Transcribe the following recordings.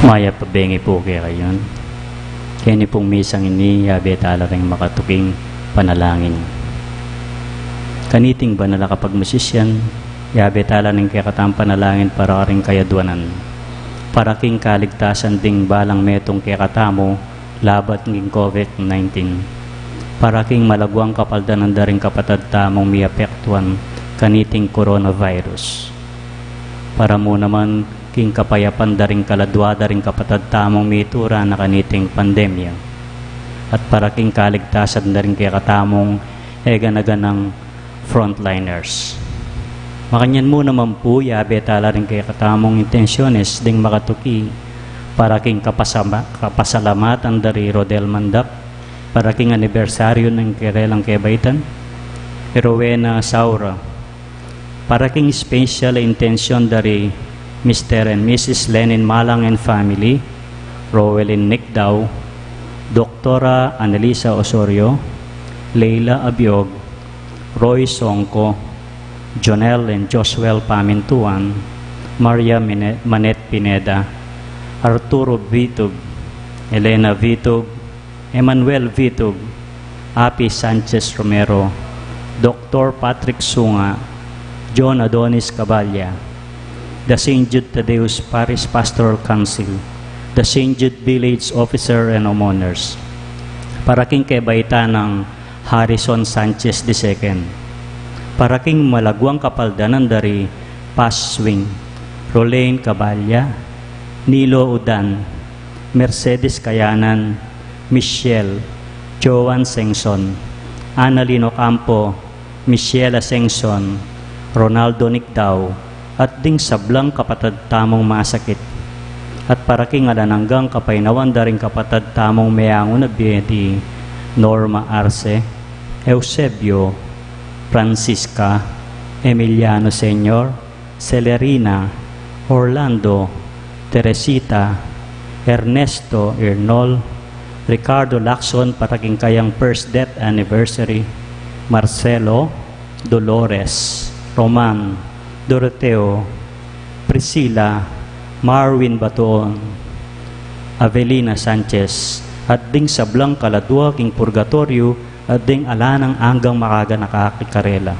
Maya pabengi po kaya kayon. Kaya ni pong misang ini, yabi tala ring makatuking panalangin. Kaniting ba nala kapag masisyan, yabi tala ning kaya katang panalangin para ring kayadwanan. Para king kaligtasan ding balang metong kaya katamo, labat ng COVID-19. Para king malagwang kapaldan ng daring kapatad tamong miapektuan, kaniting coronavirus. Para mo naman king kapayapan daring kaladwa daring kapatad tamong mitura na kaniting pandemya. At para king kaligtasan daring kaya katamong eganaganang frontliners. Makanyan mo naman po, yabe tala rin kaya katamong intensyones ding makatuki para king kapasalamatan dari Rodel Mandak, para king anibersaryo ng kirelang kebaitan, Rowena Saura, para king special intention dari Mr. and Mrs. Lenin Malang and family, Rowelyn Nicdaw, Doktora Annalisa Osorio, Leila Abiog, Roy Songko, Jonel and Josuel Pamintuan, Maria Manet Pineda, Arturo Vitug, Elena Vitug, Emmanuel Vitug, Api Sanchez Romero, Dr. Patrick Sunga, John Adonis Caballa, the St. Jude Tadeus Parish Pastoral Council, the St. Jude Village Officer and Homeowners, para king kebaita ng Harrison Sanchez II, para king malagwang kapaldanan dari Paswing, Rolane Caballa, Nilo Udan, Mercedes Kayanan, Michelle, Joan Sengson, Annalino Campo, Michelle Sengson, Ronaldo Nicdaw, at ding sablang kapatad tamong masakit. At para king alananggang kapainawan daring kapatad tamong mayangon na biyeti, Norma Arce, Eusebio, Francisca, Emiliano Senior, Celerina, Orlando, Teresita, Ernesto Ernol, Ricardo Lacson para king kayang first death anniversary, Marcelo, Dolores, Roman, Doroteo, Priscilla, Marwin Batoon, Avelina Sanchez, at ding sablang kaladwa king purgatorio at ding alanang anggang makaga nakakikarela.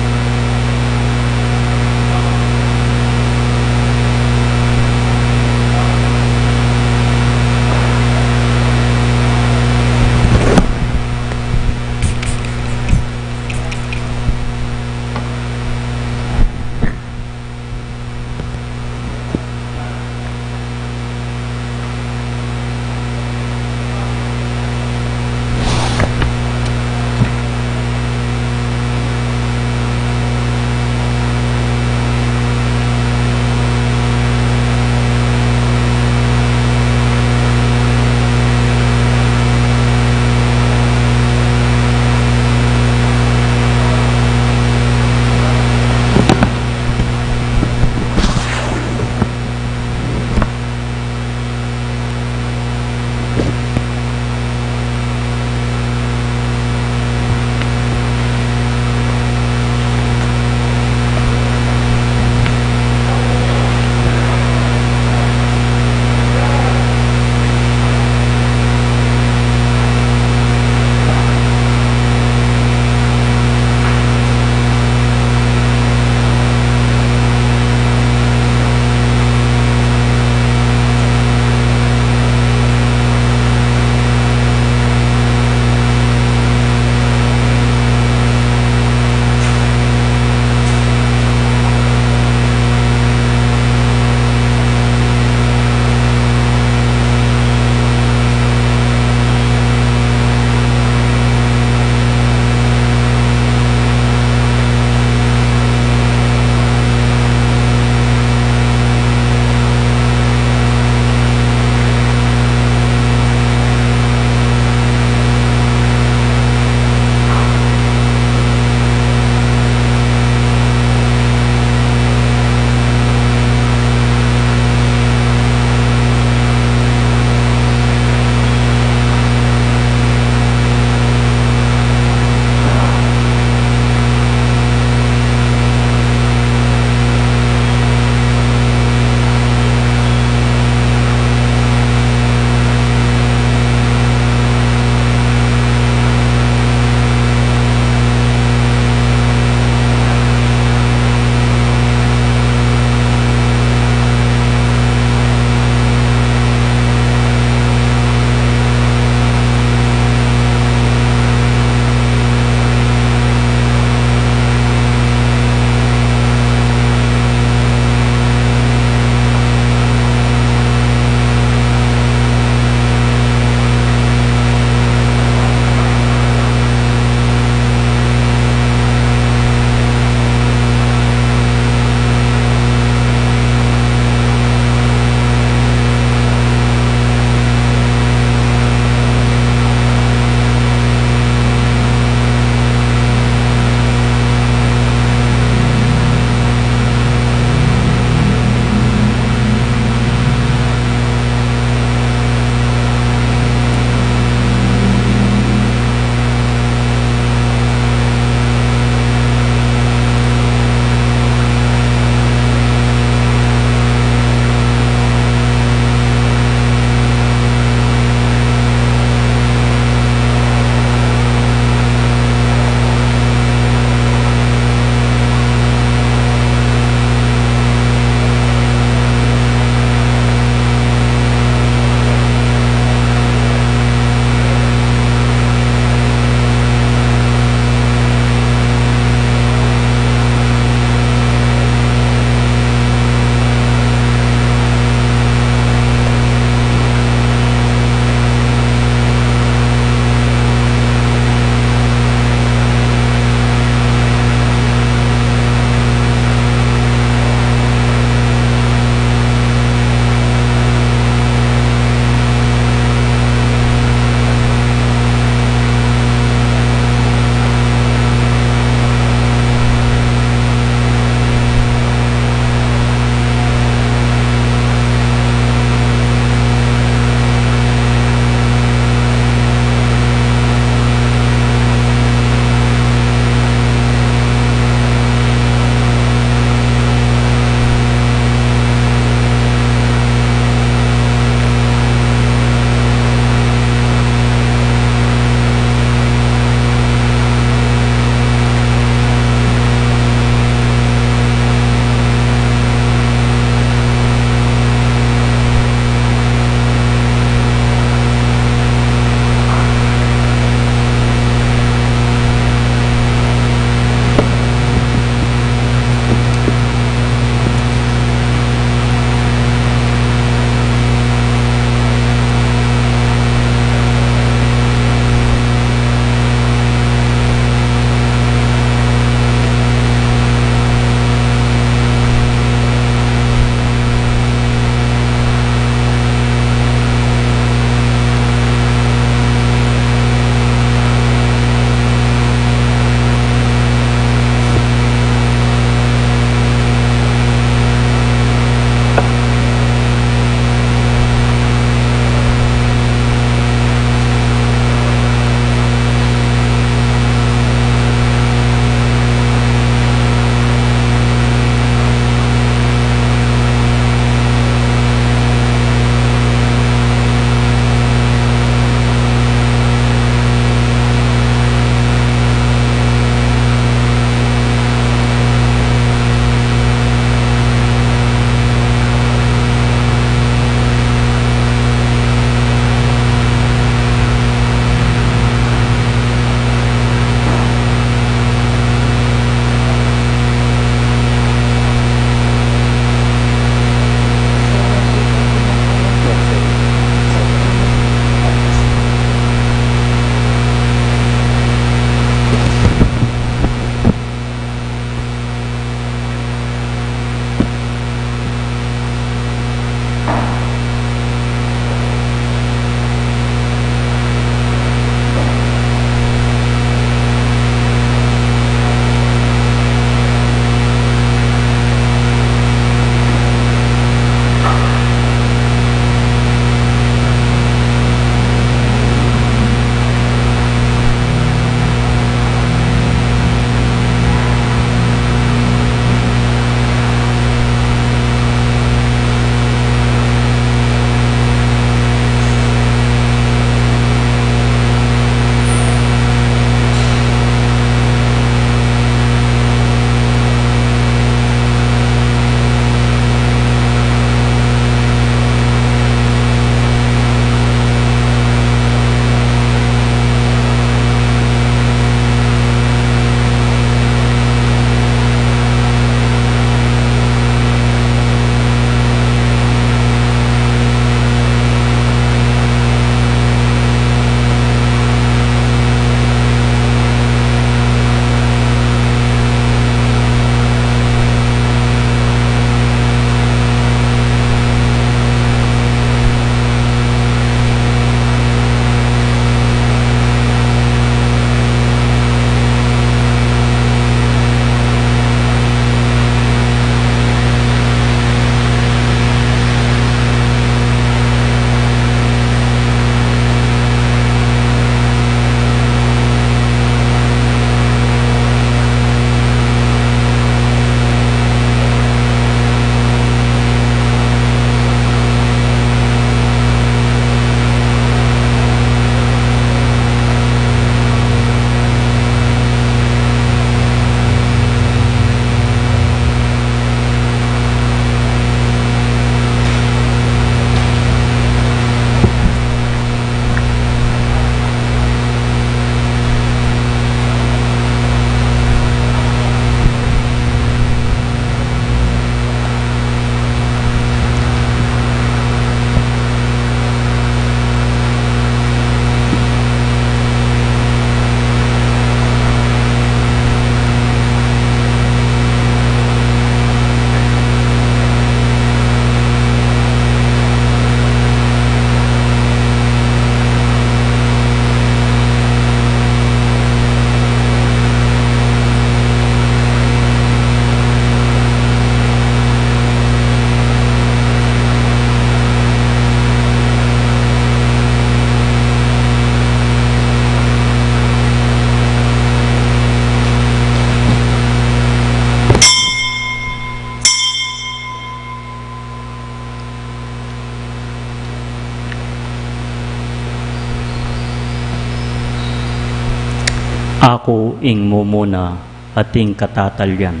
Ako ing mumuna at ing katatalyan.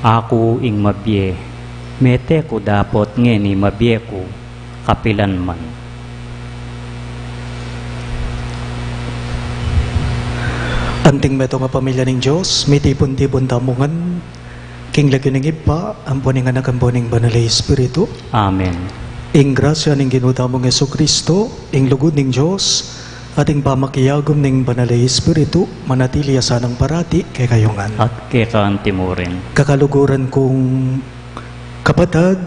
Ako ing mabye, mete ko dapot ngeni mabye ko, kapilan man. Anting meto nga pamilya ng Diyos, may tipon-tipon tamungan, king lagi ng iba, ang puning anak ang puning banal na Espiritu. Amen. Ing grasya ng ginutamong Yesu Kristo, ing lugod ng Diyos, ating pamakiyagom ng banal na Espiritu, manatili asanang parati kay kayongan. At kekaan timurin. Kakaluguran kong kapatag,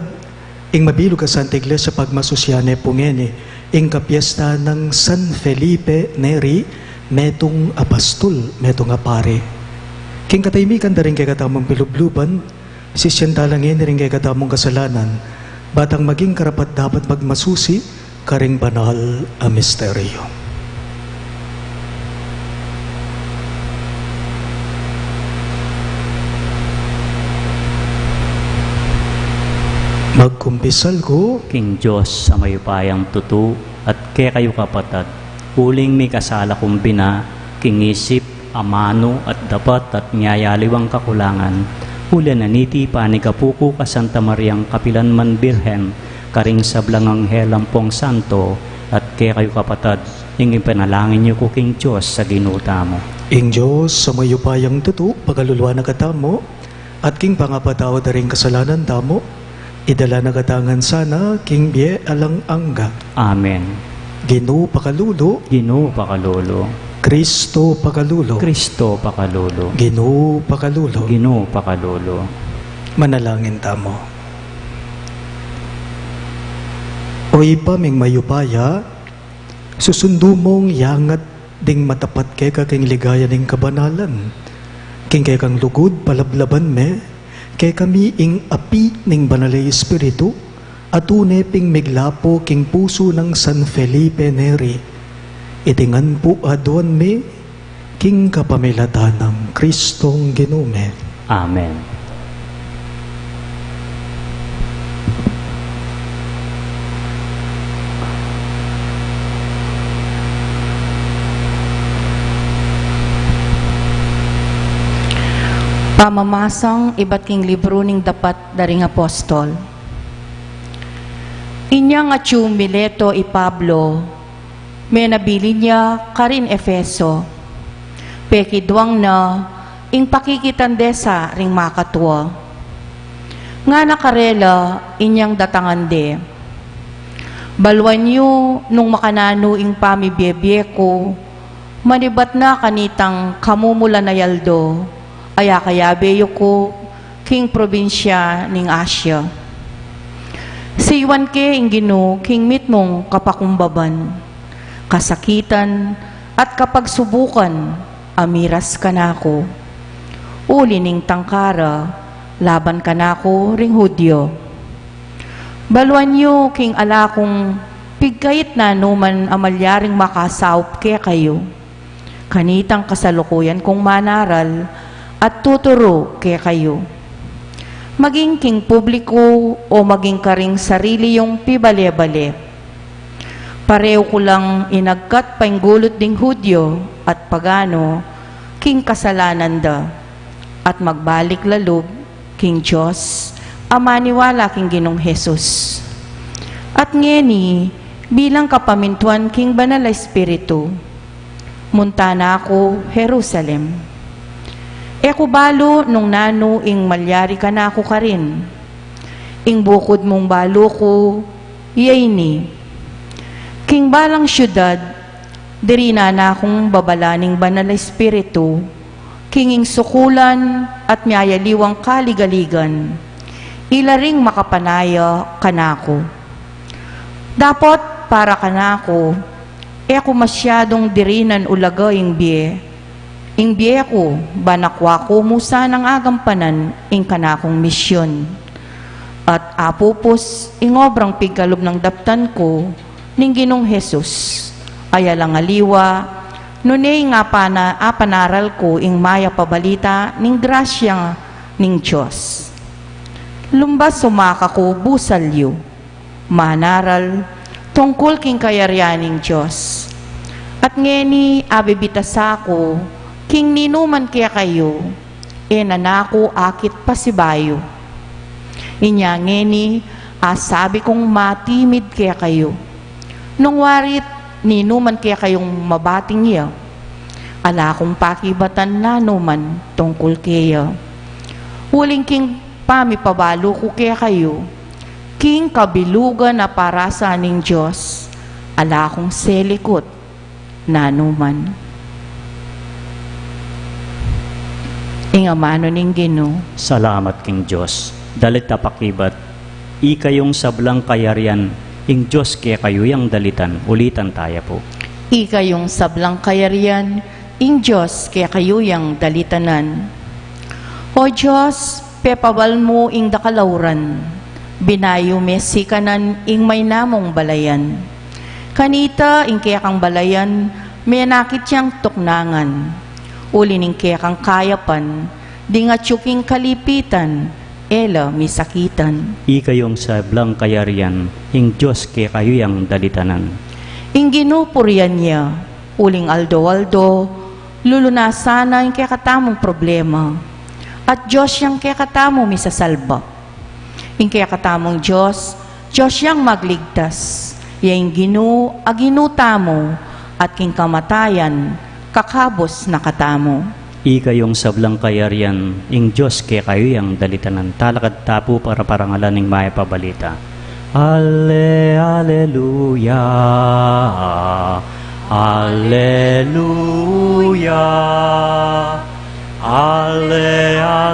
ing mabilog ka Santa Iglesia pagmasusyane pungeni, ing kapiesta ng San Felipe Neri, metong apostol, metong apare. King kataymikan da rin kay katamong pilubluban, sisyendalangin rin kay katamong kasalanan, batang maging karapat dapat magmasusi, karing banal a misteryo. Magkumpisal ko, King Diyos sa mayupayang tutu at kay kayo kapatad, huling may kasala kong bina, kingisip, amano at dapat at nyayaliwang kakulangan, huli na niti pa ni Kapuko ka Santa Mariang Kapilan man Birhen, karing sablang anghel ampong santo, at kay kayo kapatad, ingin panalangin niyo ko King Diyos sa ginuta mo. ing Diyos sa mayupayang tutu, pagaluluwa na katamo, at king pangapatawa da rin kasalanan tamo, idala na katangan sana, king biye alang angga. Amen. Ginoo pakalulo, Ginoo pakalolo, Kristo pakalulo, Kristo pakalolo, Ginoo pakalulo. Ginoo pakalolo. Manalangin tamo. O ipaming mayupaya, susundo mong yangat ding matapat kay kaking ligaya ning kabanalan. King kay kang lugod palablaban me, kay kami ing api ning banalay Espiritu, atune ping miglapo king puso ng San Felipe Neri. Itingan po adon me, king kapamilatan ng Kristong Ginume. Amen. Pamamasang iba't king libro ning dapat daring apostol. Inya nga tiyong Mileto i Pablo, may nabili niya karin Efeso, pekidwang na ing pakikitandesa ring makatwa. Nga nakarela inyang datangande. Balwan niyo nung makanano ing pamibiyebye ko, manibat na kanitang kamumula na yaldo, aya kaya beyo ko, king probinsya ning Asya. Si Iwan ke ingino, king mitmong kapakumbaban, kasakitan at kapagsubukan, amiras kanako. Uli ning tangkara, laban kanako ring Hudyo. Baluan niyo king alakong pigkait na numan amalyaring makasaup ke kayo. Kanitang kasalukuyan kong manaral, at tuturo kay kayo. Maging king publiko o maging karing sarili yung pibale-bale. Pareho ko lang inagkat painggulot ding Hudyo at pagano, king kasalanan da. At magbalik lalob, king Diyos, amaniwala king Ginong Jesus. At ngeni, bilang kapamintuan king Banal na Espiritu, munta na ako Jerusalem. Eko balo nung nano ing malyari ka na ako ka rin. Ing bukod mong balo ko, iyay ni. King balang syudad, diri na akong babalaning Banal na Espiritu, kinging sukulan at miyayaliwang kaligaligan, ilaring makapanaya kanako. Dapat para kanako, eko masyadong dirinan ulaga ing biye, ing biye ko, banakwa ko musa ng agampanan ing kanakong misyon. At apupos, ing obrang pigkalob ng daptan ko, ning Ginong Jesus, ayalang aliwa, nunay nga apanaral ko ing maya pabalita ning grasya ning Diyos. Lumbas sumaka ko busalyo, manaral, tungkol king kayaryaning Diyos. At ngeni abibitasa ko, king ninuman kaya kayo, nanako akit pasibayo. Inya ngeni, sabi kong matimid kaya kayo. Nung warit, ninuman kaya kayong mabating iya, ala kong pakibatan na numan tungkol kaya. Huling king pamipabalo ko kaya kayo, king kabilugan na para sa aning Diyos, ala kong selikot na numan. Ingamano ning Ginoo. Salamat king Diyos. Dalit tapakibat, ikayong sablang kayarian, ing Diyos kaya kayo yang dalitan. Ulitan tayo po. Ikayong sablang kayarian, ing Diyos kaya kayo yang dalitanan. O Diyos, pepawal mo ing dakalauran, binayo mesi kanan ing may namong balayan. Kanita ing kaya kang balayan, may nakit siyang tuknangan. Ulining kaya kang kayapan, di nga tsuking kalipitan, ela misakitan. Ikayong sablang kayarian, ing Diyos kaya kayo yang dalitanan. Ing ginupurian niya, uling aldo-aldo, lulunasana ing kaya katamong problema. At Diyos yang kaya katamo misasalba. Ing kaya katamong Diyos, Diyos yang magligtas. Yang Ginoo aginutamo, at king kamatayan, kakabos na katamo. Ikayong sablang kayarian, ing Diyos kaya kayo yang dalitanan. Talakad tapo para parangalan ning maya pabalita. Alleluia, Alleluia, Alleluia,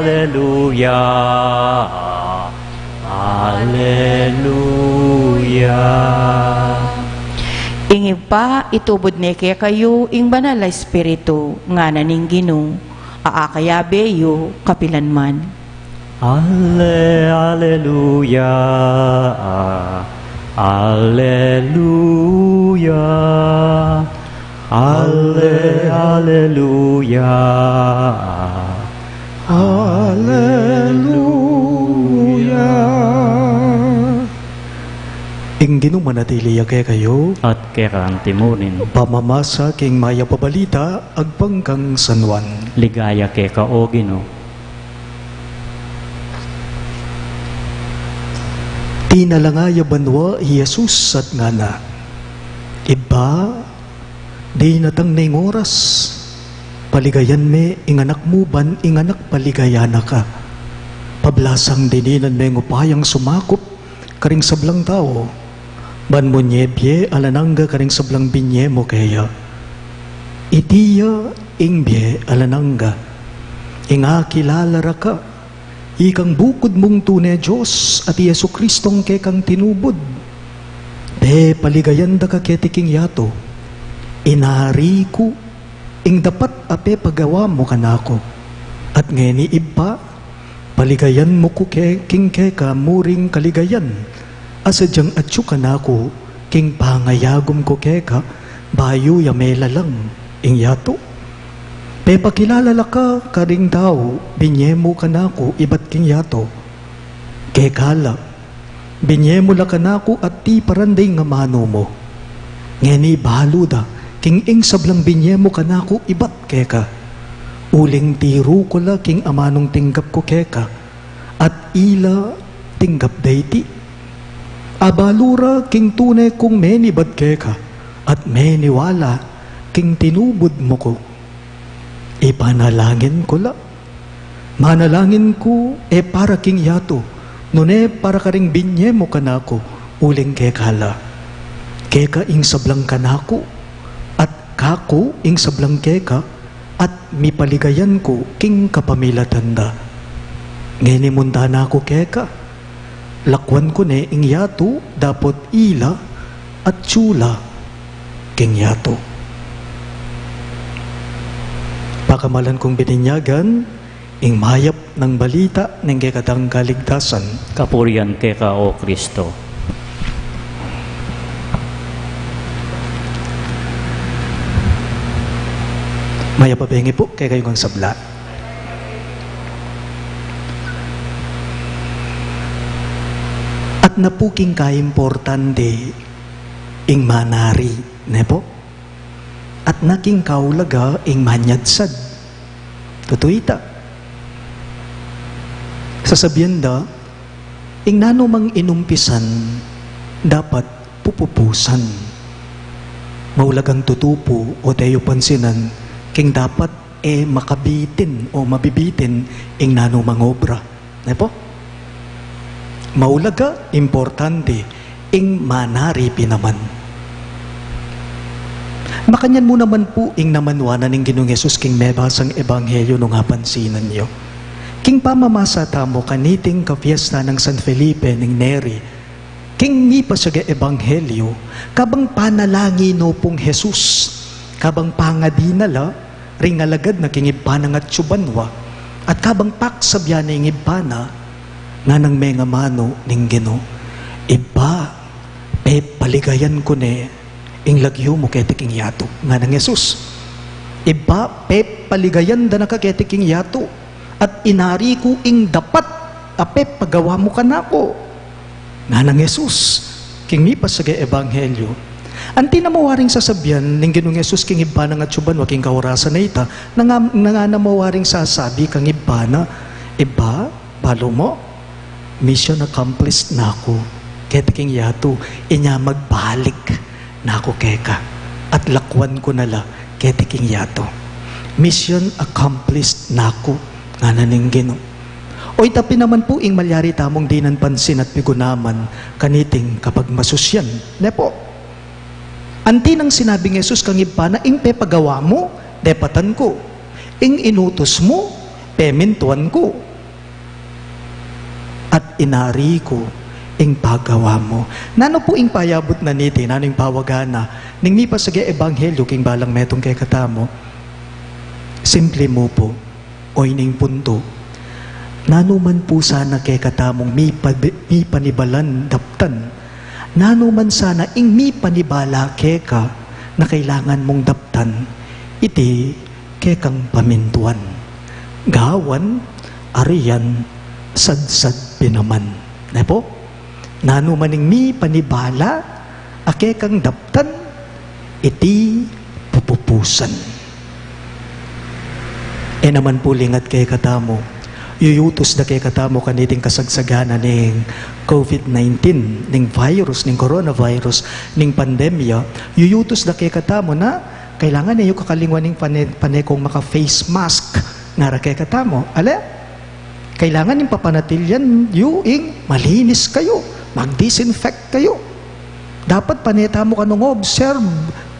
Alleluia. Ingi pa itubod ni kaya kayo ing banal na espiritu nga naning Ginoo aakayabeyo kapilanman. Alleluia, Alleluia, Alleluia, Hallelujah. Ing Ginoo manatili kaya kayo, at kaya kang timunin. pamamasa king maya pabalita, agpangkang sanwan. Ligaya kaya ka o Ginoo. Tinalangaya banwa Jesus at ngana. Iba, di natang ning oras. Paligayan me, inganak mo ban, inganak paligayana ka. Pablasang dininan me ngupayang sumakop, karing sablang tao. Ban mo nyebye, alanangga karing sablang binye mo kaya. Itiya, ingbye, alanangga. Inga kilala ka. Ikang bukod mong tunay Diyos at Yesu Kristong ke kang tinubod. Be paligayan da ka ketiking yato. Inari ko, ing dapat ape pagawa mo kanako. At ngeni iba, paligayan mo ko king ke ka muring kaligayan. Asadyang atyo kanako, king pangayagom ko ke ka, bayo yamela lang, ing yato. Pe pakilala ka karing tao, binyemo ka nako ibat king yato. Kekala, binyemo la ka nako at ti paranday nga mano mo. Ngeni baluda, king ing sablang binyemo ka nako ibat keka. Uling tiro ko la king amanong tinggap ko keka. At ila tinggap dayti. Abalura king tunay kong meni bad keka. At meni wala king tinubod mo ko. Ipanalangin ko la. Manalangin ko para king yato. Nune para karing binye mo kanako. Uling kekala. Keka ing sablang kanako. At kako ing sablang keka. At mipaligayan ko king kapamilatanda. Ngeni mundana ko keka. Lakwan ko ne ing yato. Dapot ila at tsula king yato. Pakamalan kong bininyagan, ing mayap ng balita ng kekatang kaligtasan. Kapurian kaya ka o Kristo. Mayap pabengi po, kaya kayo ng sabla. At napuking kaimportante, ing manari, ne po? At naking kaulaga ing manyadsad, Tutuita. Sasabihan da, ing nanumang inumpisan, dapat pupupusan. Maulagang tutupo o tayo pansinan, king dapat makabitin o mabibitin ing nanumang obra. Po? Maulaga, importante, ing manaripi naman. Makanyan mo naman po ing namanwanan ng Ginoong Yesus king mebasang ebanghelyo nung hapansinan niyo. King pamamasa tamo kaniting kapiesta ng San Felipe ng Neri, king mi pa siya ebanghelyo, kabang panalangin no pong Jesus, kabang pangadinala, ring alagad na king ibana at tsubanwa, at kabang paksabyan na ing ibana, nga nang may nga mano ning Ginoo. Iba, paligayan ko ne, ing lagyo mo ketiking yato, nga ng Jesus. Iba, paligayan da nakaketiking yato, at inari ko ing dapat, pagawa mo ka na ko, nga ng Jesus. King mi pa sa ebanghelyo, anti na mawaring sasabihan ng Ginoong Yesus king iba na nga tsuban, waking kaurasan na ita, nga na mawaring sasabi kang iba na, iba, balo mo, mission accomplished na ako. Ketiking yato, inya magbalik na ako keka. At lakwan ko nala, ketiking yato. Mission accomplished na ako. Nga naning Ginoo. Oy tapi naman po ing malyari tamong dinan pansin at pigunaman kaniting kapag masusyan. Ne po. Anti nang sinabing Jesus kang iba na ing pepagawa mo, depatan ko. Ing inutos mo, pemintuan ko. At inari ko, ing pagawa mo. Nano po ing payabot na niti, nano ing pawagana, ning mi pa sa ebanghelyo king balang metong kay katamo, simple mo po, oy ning punto, nano man po sana kay katamong mi panibalan daptan, nano man sana ing mi panibala keka na kailangan mong daptan, iti kekang pamintuan. Gawan, ariyan, sadsad pinaman. Na po? Nano maning mi panibala, ake kang daptan, iti pupupusan. Naman po lingat kay katamo, yuyutos na kay katamo kaniting kasagsagana ng COVID-19, ng virus, ng coronavirus, ng pandemya, yuyutos na kay katamo na kailangan na yung kakalingwan ng panekong maka-face mask nga ra kay katamo. Ale? Kailangan yung papanatilyan yung malinis kayo, mag-disinfect kayo. Dapat paneta mo ka nung observe,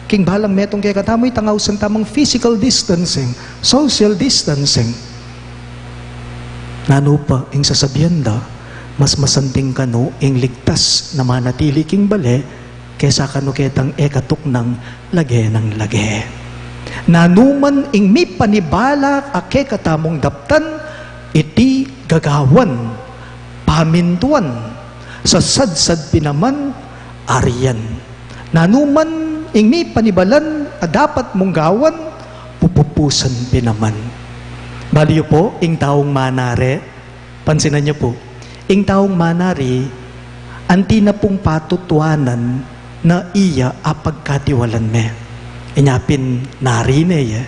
king balang metong kaya katamoy tangaw sa tamang physical distancing, social distancing. Nano pa, ing sasabihan da, mas masanting kano, ing ligtas na manatili king bale, kesa kano ketang ekatok ng lage ng lage. Nanuman ing mi panibala ake katamong daptan, iti gagawan, pamintuan, sa sadsad pinaman, ariyan. Nanuman, ing mi panibalan, dapat mong gawan, pupupusan pinaman. Baliyo po, ing taong manare, pansinan niyo po, ing taong manari, anti na pong patutuanan na iya apagkatiwalan me. Inyapin narine ya.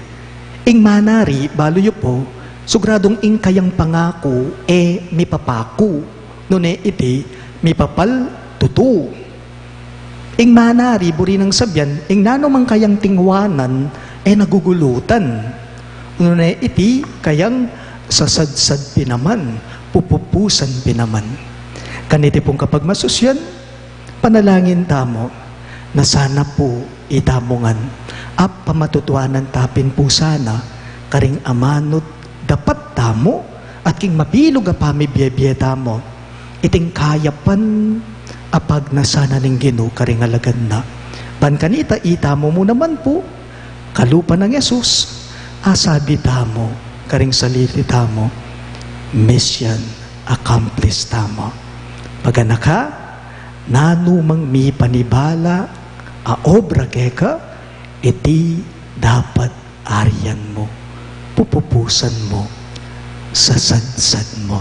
Ing manari, baliyo po, sugradong ing kayang pangako, mi papaku. Nune iti, mi papal tutu. Ing manari, buri ng sabyan, ing nanumang kayang tingwanan, nagugulutan. Nune iti, kayang sasadsad pinaman, pupupusan pinaman. Kaniti pong kapag masusyan, panalangin tamo, na sana po itamongan, pamatutuanan tapin po sana, karing amanot, dapat tamo at king mabilog a pamibiyebye tamo iting kayapan apag nasana ning Ginoo karing alagad na pankanita itamo mo naman po kalupa ng Yesus asabi tamo karing saliti tamo mission accomplished tamo paganaka nanumang mi panibala a obra keka iti dapat ariyan mo pupupusan mo sa sadsad mo.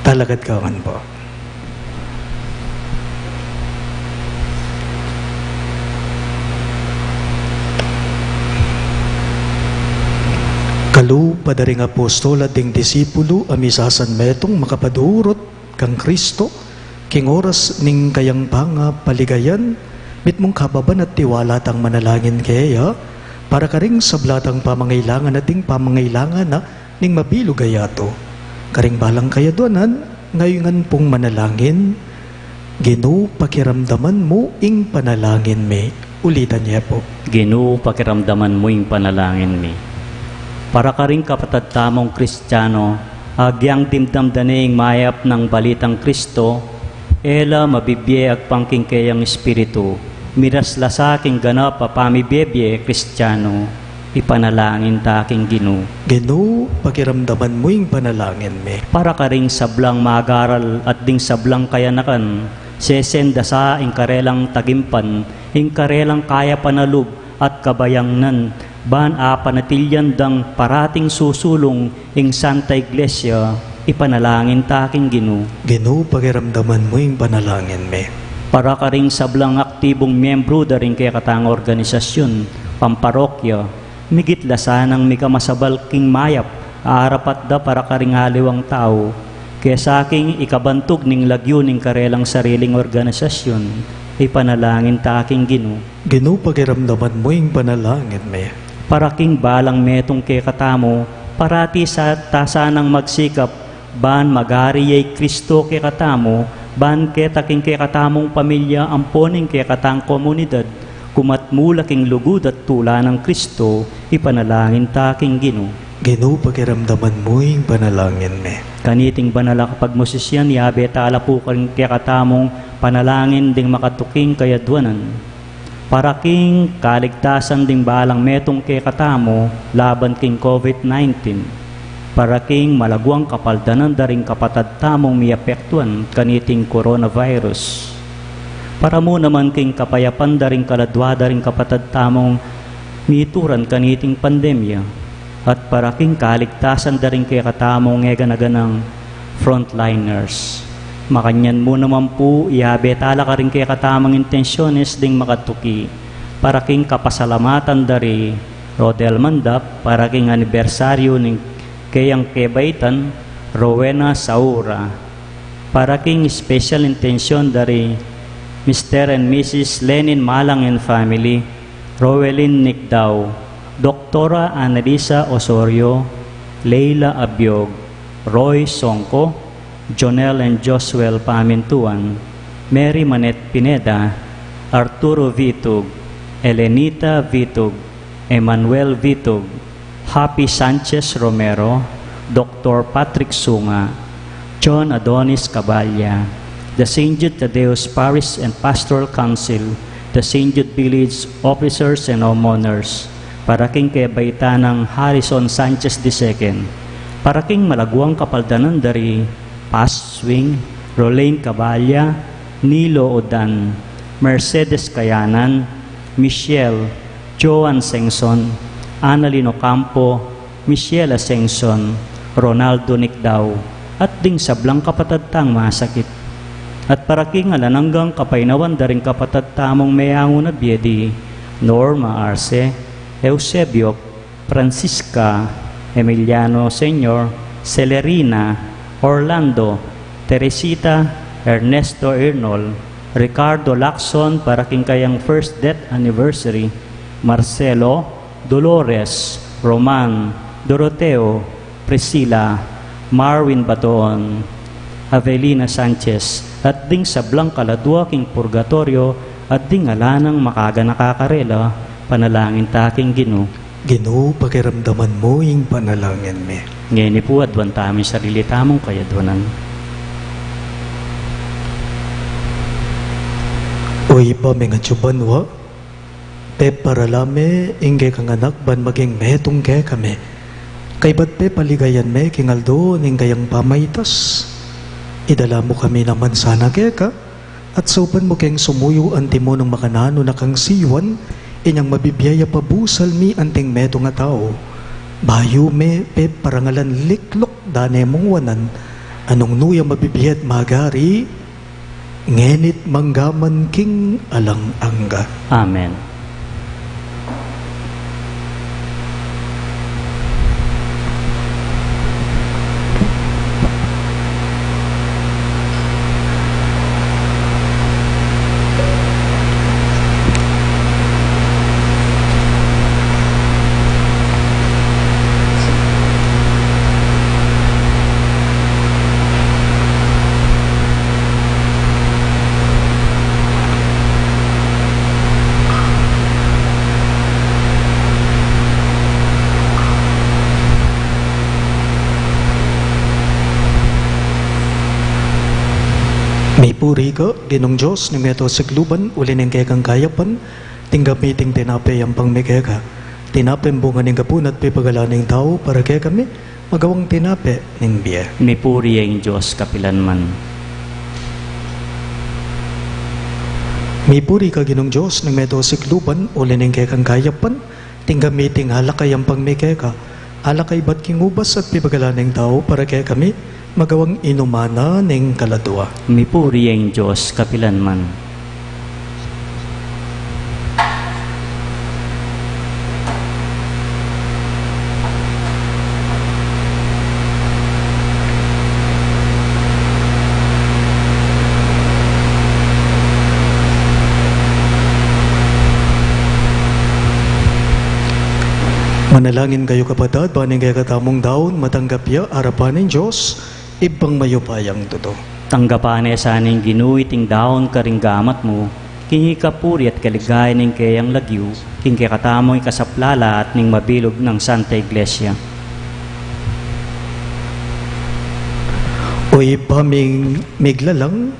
Talagad kawan po. padaring apostol at ding disipulo amisasan metong makapadurot kang Kristo, king oras ning kayang panga paligayan, mit mong kababan at tiwala tang manalangin kaya, para karing sablatang pamangailangan ating pamangailangan na ning mabilugayato. Karing balang kayaduanan, ngayongan pong manalangin, Ginoo pakiramdaman mo ing panalangin me. Ulitan niya po. Ginoo, pakiramdaman mo yung panalangin mi. Para ka rin kapatadtamong Kristiyano, agyang dimdamdaning mayap ng balitang Kristo, ela mabibye ag pangkingkayang Espiritu, miras lasaking ganap apamibebye Kristiyano, ipanalangin taking Ginoo. Ginoo, pakiramdaman mo ing panalangin me. Para ka ring sablang magaral at ding sablang kayanakan, sesenda sa ing karelang tagimpan, ing karelang kaya panalub at kabayangnan, ban apanatilyan dang parating susulong ing Santa Iglesia, ipanalangin taking Ginoo. Ginoo, pakiramdaman mo ing panalangin me. Para ka ring sablang aktibong miyembro da rin kaya katang organisasyon, pamparokya, migit lasanang mika masabal king mayap, aarapat da para ka ring haliwang tao, kaya sa aking ikabantog ning lagyo ning karelang sariling organisasyon, ipanalangin ta aking Ginoo. Ginoo, pakiramdaman mo ing panalangin me. Para king balang metong kay katamo, parati sa tasanang magsikap, ban magariyay Kristo kay katamo, ban kay taking kay katamong pamilya, amponing kay katang komunidad, kumatmula king lugod at tula ng Kristo, ipanalangin ta aking Ginoo. Ginoo, pakiramdaman mo ing panalangin me. Kaniting banala kapag musisyan, yabe tala po kang katamong panalangin ding makatuking kayadwanan. Para king kaligtasan ding balang metong kay katamo laban king COVID-19. Para king malagwang kapaldanan daring kapatad tamong miapektuan kaniting coronavirus. Para mo naman king kapayapan daring kaladwa daring kapatad tamong mituran kaniting pandemya. At para king kaligtasan daring kay katamong ngeganaganang frontliners. Makanyan mo naman po, ihabe tala ka rin kay katamang intensyones ding makatuki. Para king kapasalamatan dari Rodel Mandap, para king anibersaryo ng kayang kebaitan Rowena Saura. Para king special intensyon dari Mr. and Mrs. Lenin Malang and family, Rowelyn Nicdao, Doktora Annalisa Osorio, Leila Abiog, Roy Songko, Jonel and Josuel Pamintuan, Mary Manet Pineda, Arturo Vitug, Elenita Vitug, Emmanuel Vitug, Happy Sanchez Romero, Dr. Patrick Sunga, John Adonis Caballa, the St. Jude Tadeus Parish and Pastoral Council, the St. Jude Village Officers and Homeowners, para king kebaita ng Harrison Sanchez II, para king malagwang kapaldanan dari Paz Swing, Rolane Caballa, Nilo Odan, Mercedes Kayanan, Michelle, Joan Sengson, Annalyn Ocampo, Michelle Sengson, Ronaldo Nicdao, at ding sablang kapatadtang masakit. At para king alananggang kapainawan daring kapatadtamong mayango na biyedi, Norma Arce, Eusebio, Francisca, Emiliano Sr., Celerina, Orlando, Teresita, Ernesto Ernol, Ricardo Lacson para king kayang first death anniversary, Marcelo, Dolores, Roman, Doroteo, Priscilla, Marwin Batoon, Avelina Sanchez, at ding sablang kaladwa king purgatorio at ding alanang makaga nakakarela, panalangin taking Ginoo. Ginoo, pakiramdaman mo ing panalangin me. Ngayon po adwan tamin sarili tamong kayadwanan. Uy pa mga tsuban wa, pe paralame ingge kang anak ban maging metong ke kami. Kay ba't pe paligayan me kingaldo ning kayang pamaytas. Idala mo kami naman sana ke ka, at sopan mo keng sumuyo anti mo ng makanano na kang siwan, inyang mabibiyaya pabusal mi anting meto nga tao. Bayo me pe parangalan liklok dane mong wanan, anong nuya mabibiyat magari, ngenit manggaman king alang angga. Amen. May puri ka, Ginong Diyos, ni meto sa kluban, uli ng kekang kayapan, tinggap miting tinape ang pangmekeka. Tinape ang bunga ng kapun at pipagala ng tao para kaya kami, magawang tinape ng biya. May puri ang Diyos kapilanman. May puri ka, Ginong Diyos, ng meto sa kluban, uli ng kekang kayapan, tinggap miting halakay ang pangmekeka. Halakay ba't kingubas at pipagala ng tao para kaya kami, magawang inumana ng kaladwa. May puri ang Diyos kapilanman. Manalangin kayo kapatid, baning kaya katamong daon, matanggap ya, harapan ng Diyos, ibang mayupayang todo. Tanggapan sa aning ginuiting daon karinggamat mo, kingi kapuri at kaligay ng kayang lagyu, king katamoy kasaplala at ning mabilog ng Santa Iglesia. Oy paming miglalang,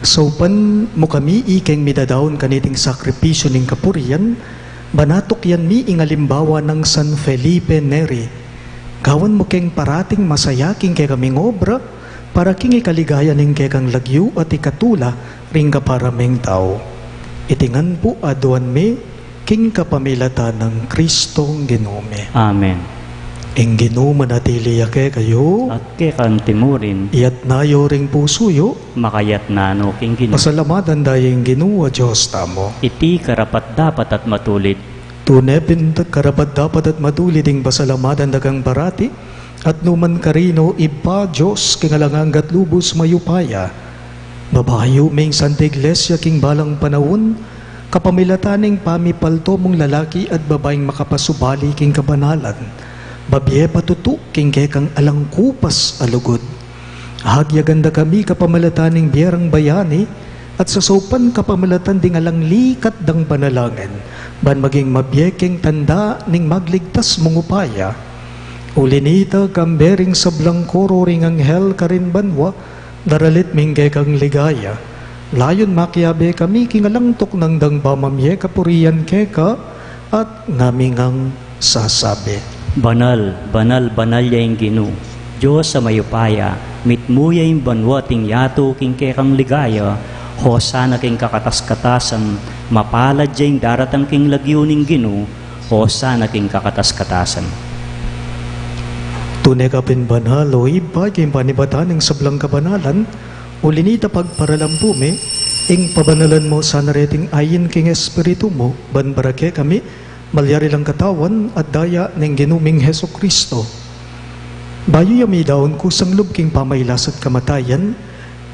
so pan mo kami ikeng midadaon kaniting sakripisyo ning kapurian, banatok yan mi ingalimbawa ng San Felipe Neri. Gawan mo keng parating masaya king kay kaming obra, para king ikaligaya ning kekang lagyu at ikatula ring kaparaming tao. Itingan po aduan mi, king kapamilata ng Kristong Ginome. Amen. Ing Ginome natiliya ke kayo, At kekang timurin, iyat nayo ring pusuyo, makayat nano king ginu. pasalamatan dayeng Ginoo Diyos tamo. Iti karapat dapat at matulid, Tunepin karapat dapat at matulid ing pasalamatan dagang barati, at numan karino ipa Diyos kingalanganggat lubos mayupaya. Babayo ming Santa Iglesia king balang panahon, kapamilataning pamipalto mong lalaki at babaeng makapasubali king kabanalan. Babye patutu king kekang alangkupas alugod. Hagyaganda kami kapamilataning biyerang bayani, at sa sopan kapamilatan ding alang likat dang panalangin, ban maging mabyeking tanda ning magligtas mong upaya. Ulinita kambering sa blangkoro ring anghel karin banwa, daralit minggay kang ligaya. Layon makyabe kami kingalangtok ng dang pamamye kapurian keka, at ngamingang sasabi. banal, banal, banal yung ginu. Diyos sa mayupaya, mitmuya yung banwating yato king kekang ligaya, hosana king kakatas-katasan, mapalad yung daratang king lagyo ning ginu, hosana king kakatas-katasan. Tunay ka pinbanhalo, iba yung panibatan ng sablang kabanalan, ulinita pagparalampume, ing pabanalan mo sa nareting ayin king espiritu mo, banbarake kami, malyari lang katawan at daya ng ginuming Heso Kristo. Bayo yami daon kusang lub king pamaylas at kamatayan,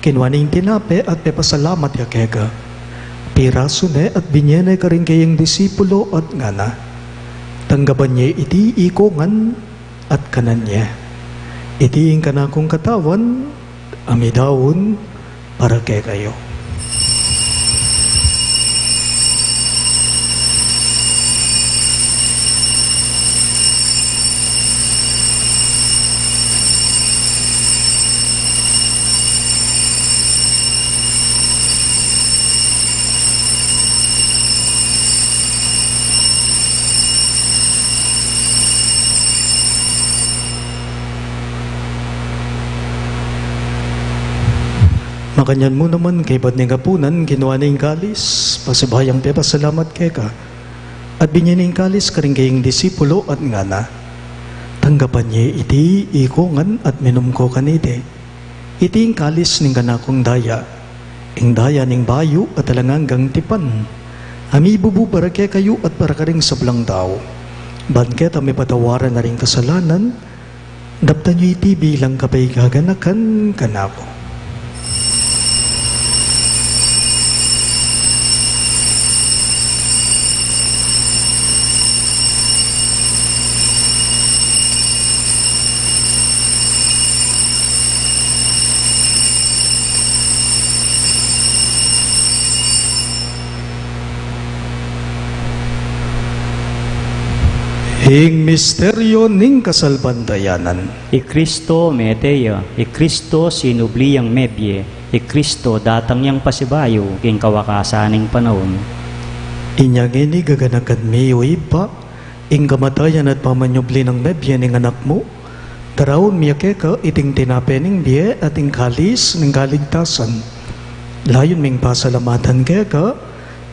kinwaning tinape at pepasalamat yakega. Piraso ne at binyene ka rin kayang disipulo at ngana. Tanggaban niya iti ikongan at kanan niya. Iti ing kanakong katawan, amidawon para kay kayo. Makanyan mo naman kay ba't nga punan, ginawa na yung kalis, pasibayang pepa salamat kay ka. At binyan yung kalis ka rin kayong disipulo at ngana. Tanggapan niya iti ikongan at minum ko kanite. Iti yung kalis ning kanakong daya, ing daya ning bayo at alanganggang tipan. Ami bubu para kay kayo at para ka rin sablang tao. Banket may patawaran na rin kasalanan, daptan niyo iti bilang kapay gaganakan kanako. Hing misteryo ning kasalbandayanan. I Kristo meteya, I Kristo sinubliyang mebye, Kristo datang yang pasibayo king kawakasaning panahon. Inyang ini gaganakan mi o iba, ing kamatayan at pamanyubli ng mebye ng anak mo, tarawon miyake ka iting tinapening biye at ing kalis ng kaligtasan. Layon ming pasalamatan kaya ka,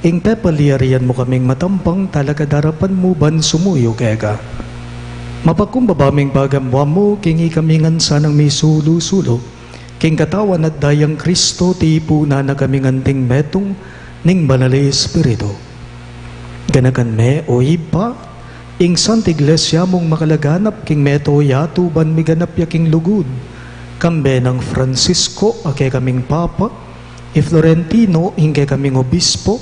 ing pepaliarian mo kaming matampang talaga darapan mo ban sumuyo kaya ka. Mapakumbabaming bagamwa mo, kingi kamingan sanang may sulo-sulo, king katawan at dayang Kristo tipo na kaming anting metong ning banali Espiritu. Ganakan me o iba, ing Santa Iglesia mong makalaganap king meto yato ban miganap yaking lugod, kambe ng Francisco ake kaming Papa, i Florentino hingke kaming Obispo,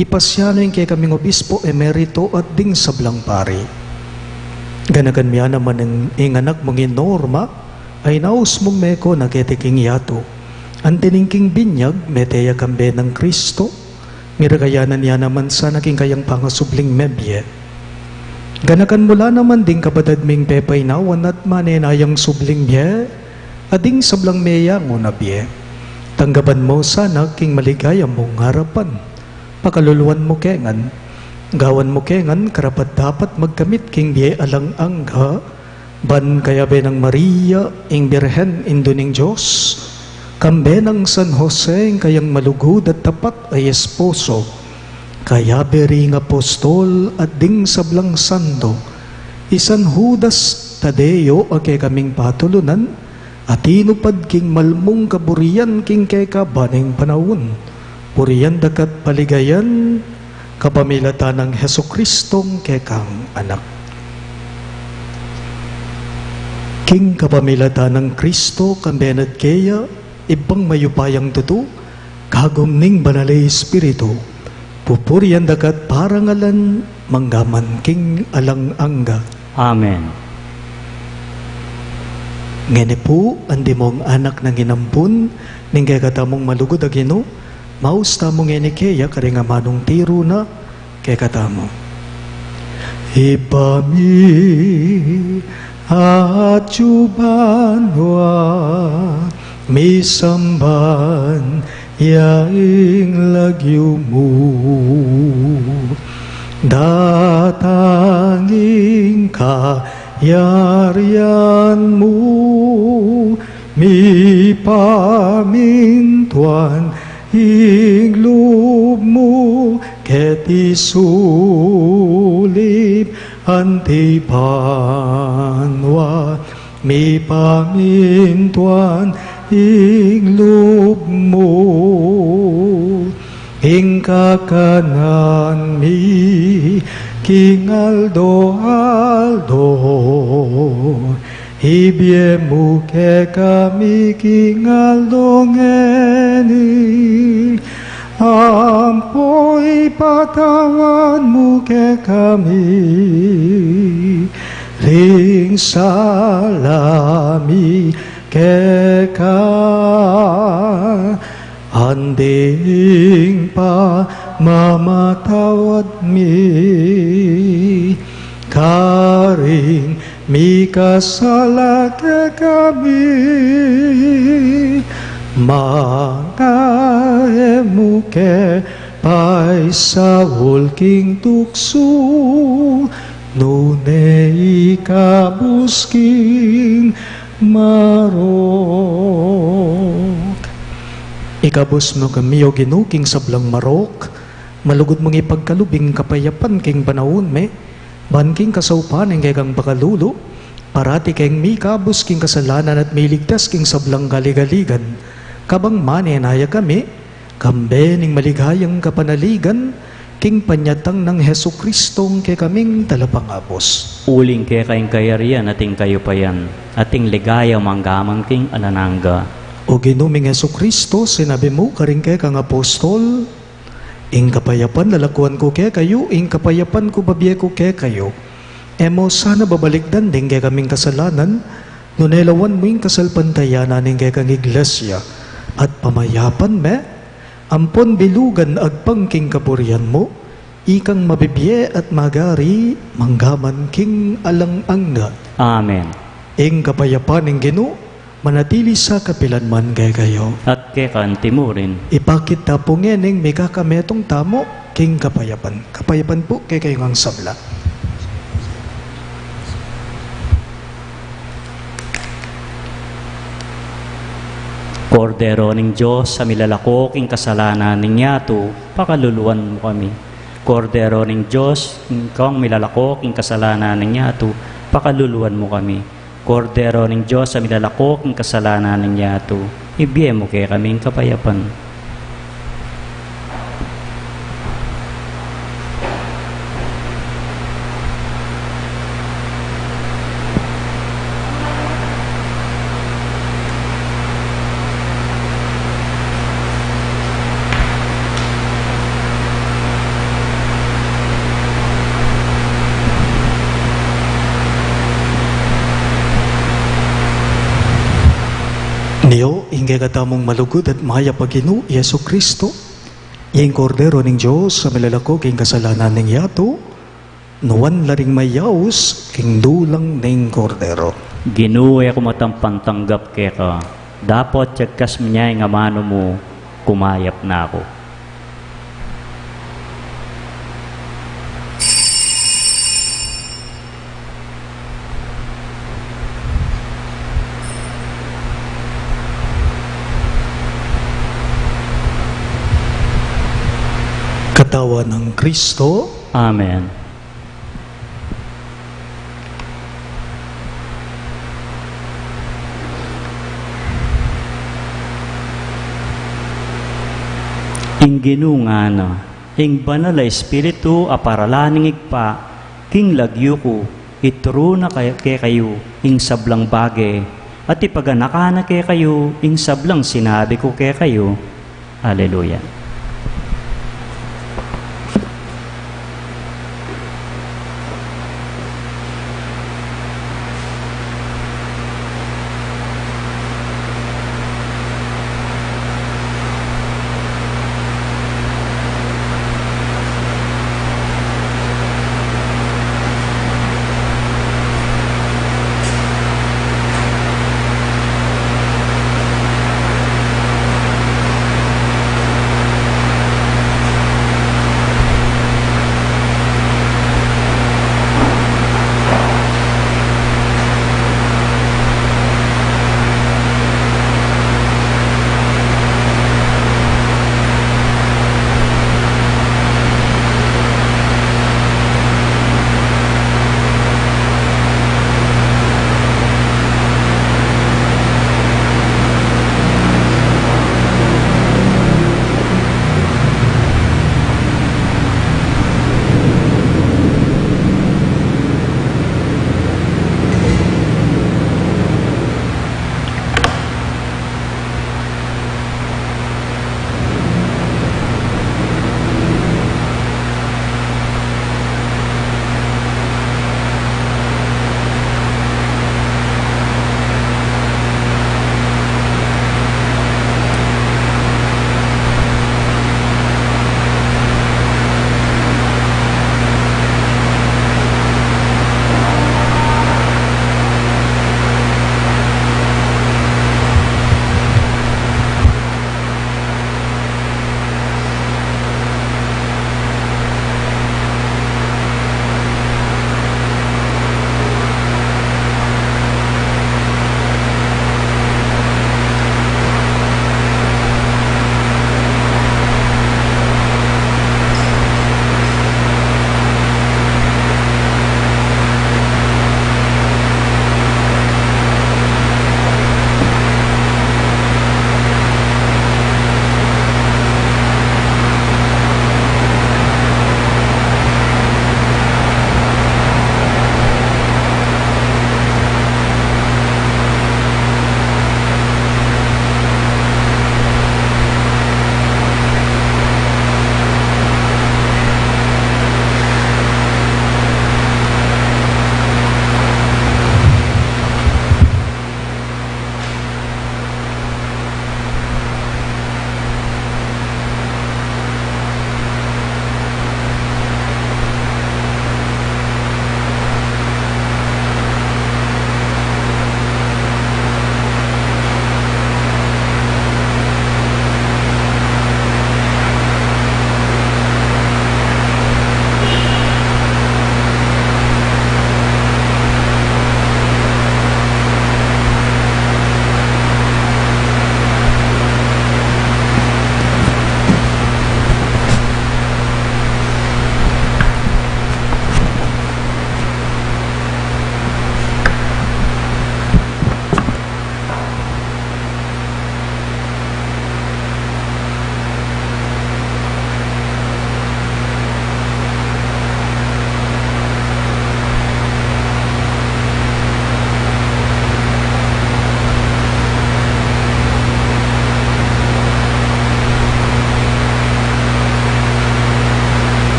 ipasyano hingke kaming Obispo Emerito at ding sablang pari. Ganakan miya naman ng anak mong Norma, ay naus mong meko naketiking yato. Antiningking binyag, meteya kambe ng Kristo, miragayanan niya naman sa naging kayang pangasubling mebye. Ganakan mula naman ding kapatid ming pepay nawan at manenayang subling biye, ading sablang meya nguna biye. Tanggapan mo sana king maligaya mong harapan, pakaluluan mo kengan, gawan mo kengan karapat dapat magkamit king biye alang angga, ban kaya benang Maria, ing Birhen induning Diyos, kambe ng San Jose, ing kayang malugod at tapat ay esposo, kaya bering apostol at ding sablang sando, isan Judas Tadeo ake kaming patulunan, at inupad king malmong kaburian king keka baning panahon, puriyan dakat paligayan, kapamilatan ng Heso Kristong kekang anak. King kapamilatan ng Kristo kambenad kaya, ibang mayupayang tuto, kagom ning banalay Espiritu, pupurian dakat parangalan, manggaman king alang angga. Amen. Ngene po, andi mong anak ng inampun, ning kaya katamong malugod agino, maus tamong ngene kaya karinga manong tiro na, kaya katamo. Ibami at yubanwa, misamban, yaing lagyo mo, datanging kayarian mo, mi pamintuan, iglub mo, ket isulip, antipanwa, mi pamintuan, iglub mo, ing kakanan mi, king Aldo, ibye mo ke kami king Aldo ngeni, ampoy patawan mo ke kami, ring salami ke ka, anding pa mamatawad mi, karing mi kasala ke kami, mga emuke pay sa hulking tukso, nunay ikabusking marok. Ikabus mo kami o ginuking sablang marok, malugod mong ipagkalubing kapayapan king panahon me, banking kasaupan ng kayang pakalulo, parati kayang may kabus king kasalanan at may ligtas king sablang galigaligan, kabang manenaya kami, kambe ning maligayang kapanaligan, king panyatang ng Heso Kristong kay kaming talapangapos. Uling kaya kayong kayarian ating kayupayan, ating ligaya manggamang king alananga. O ginuming Heso Kristo, sinabi mo karing kay kang apostol, ing kapayapan lalakuan ko kay kayo, ing kapayapan ko babiye ko kay kayo. Emo sana babalikdan din kay kaming kasalanan, nunelawan mo yung kasalpantayanan ng kay kang iglesia, at pamayapan me, ampon bilugan agpang king kapurian mo, ikang mabibiye at magari, manggaman king alang angga. Amen. Ing kapayapan ng Ginoo, manatili sa kapilanman kay kayo. at kekan timurin. Ipakita po ngening may kakametong tamo king kapayapan. Kapayapan po kay kayo ang sabla. Kordero ning Diyos, sa milalakok ing kasalanan ning yato, pakaluluwan mo kami. Kordero ning Diyos, ikaw ang milalakok ing kasalanan ning yato, pakaluluwan mo kami. Kordero ning Diyos, sa milalakok ing kasalanan ning yato, ibiye mo kay kaming kapayapan. Niyo, ingay katamong malugod at maya paginu, Yesu Kristo, yung kordero ng Diyos sa milalakok king kasalanan ng yato, nuwan laring mayaus king dulang ng kordero. Ginuwe ko matampantanggap kay ka, dapat tiyagkas niya yung amano mo, kumayap na ako. Katawan ng Kristo, Amen. Ing ginungana, ing banal na espiritu aparalaning igpa, king lagyo ko, ituro na kay kayo, ing sablang bage, at ipaganakana kay kayo, ing sablang sinabi ko kay kayo. Hallelujah.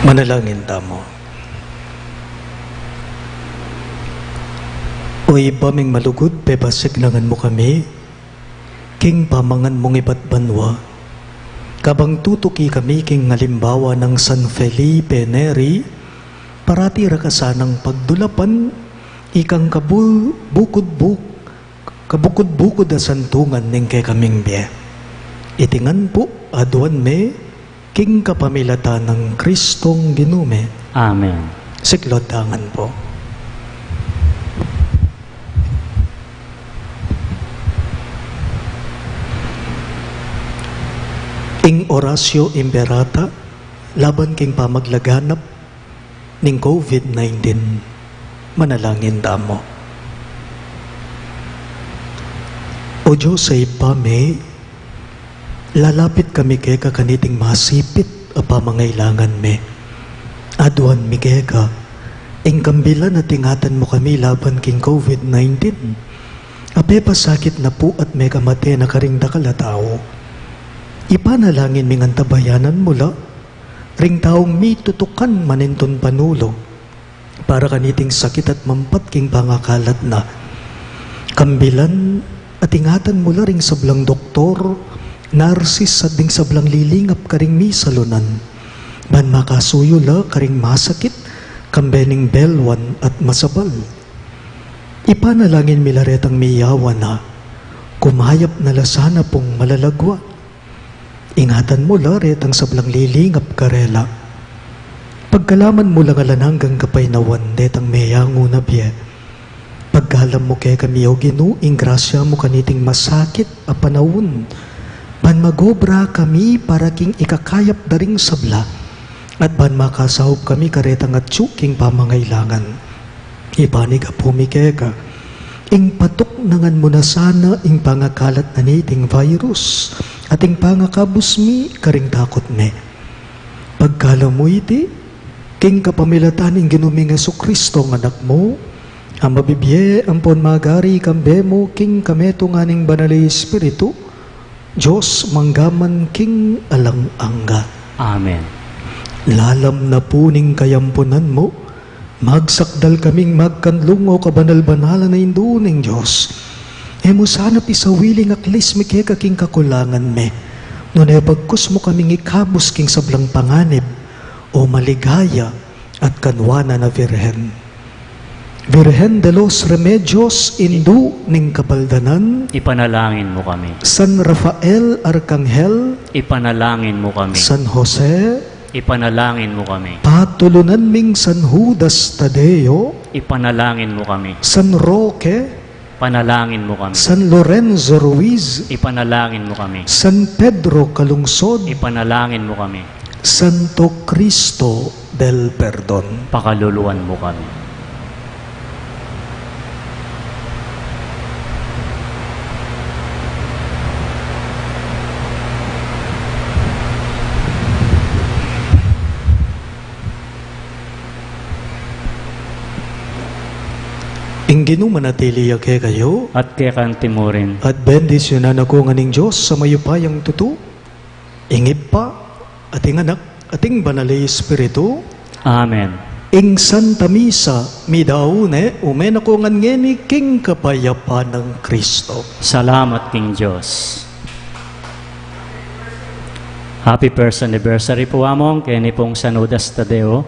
Manalangin tamo. O ibaming malugod, pebasiglangan mo kami, king pamangan mong iba't banwa, kabang tutuki kami king ngalimbawa ng San Felipe Neri, parati rakasanang pagdulapan, ikang kabukod-bukod na santungan ning kay kaming biye. Itingan po, aduan me, king kapamilata ng Kristong ginume. Amen. Siklotangan po. Ing orasyo imberata, laban king pamaglaganap ning COVID-19, manalangin damo. O Diyos sa ipame, lalapit kami kay kakaniting masipit a pamangailangan me. Aduan mi kay ka, ing kambilan at ingatan mo kami laban king COVID-19. Ape pasakit na po at may kamate na karingda kalatao. Ipanalangin ming antabayanan mula, ring taong mi tutukan maninton panulo, para kaniting sakit at mampat king pangakalat na. Kambilan at ingatan mula ring sablang doktor, narsis at ding sablang lilingap karing mi salunan, ban makasuyo la karing masakit, kambening belwan at masabal. Ipanalangin milaretang miyawa na, kumayap na lasana pong malalagwa. Ingatan mo laret ang sablang lilingap karela. Pagkalaman mo lang alan hanggang kapay nawan, detang meyango na biye. Pagkalam mo kay kami o Ginu, ingrasya mo kaniting masakit a panawon. Ban magobra kami para king ikakayap daring sabla, at ban makasahop kami karetang at tsuking pamangailangan. Ipanig a pumikeka, ing patok nangan mo na sana ing pangakalat na niting virus, ating pangakabus mi karing takot me. Pagkala mo iti, king kapamilatan ing ginuming Jesucristo ng anak mo, ang mabibye ang pon magari kambe mo king kameto nga ning banali Espiritu, Diyos manggaman king alang angga. Amen. Lalam na puning kayampunan mo, magsakdal kaming magkanlong o kabanal-banalan na induning Diyos. Mo sana pisawiling aklis mi kaya kaking kakulangan me. Nung pagkus mo kaming ikabus king sablang panganib o maligaya at kanwana na Virhen. Virhen de los Remedios indu ning kabaldanan, Ipanalangin mo kami. San Rafael Arcangel, Ipanalangin mo kami. San Jose, Ipanalangin mo kami. patulunan ming San Judas Tadeo, Ipanalangin mo kami. San Roque, Panalangin mo kami. San Lorenzo Ruiz, Ipanalangin mo kami. San Pedro Calungsod, Ipanalangin mo kami. Santo Cristo del Perdon. Pakaluluan mo kami. Inginu manatili kay kayo, At kaya kanti mo rin. at bendisyonan ako nganing Diyos sa mayupayang tutu, ingip pa, ating anak, ating banali Espiritu, Amen. ing Santa Misa, midaune, umen ako ngani king kapayapan ng Kristo. Salamat King Diyos. Happy first anniversary po among kay ni pong San Judas Tadeo.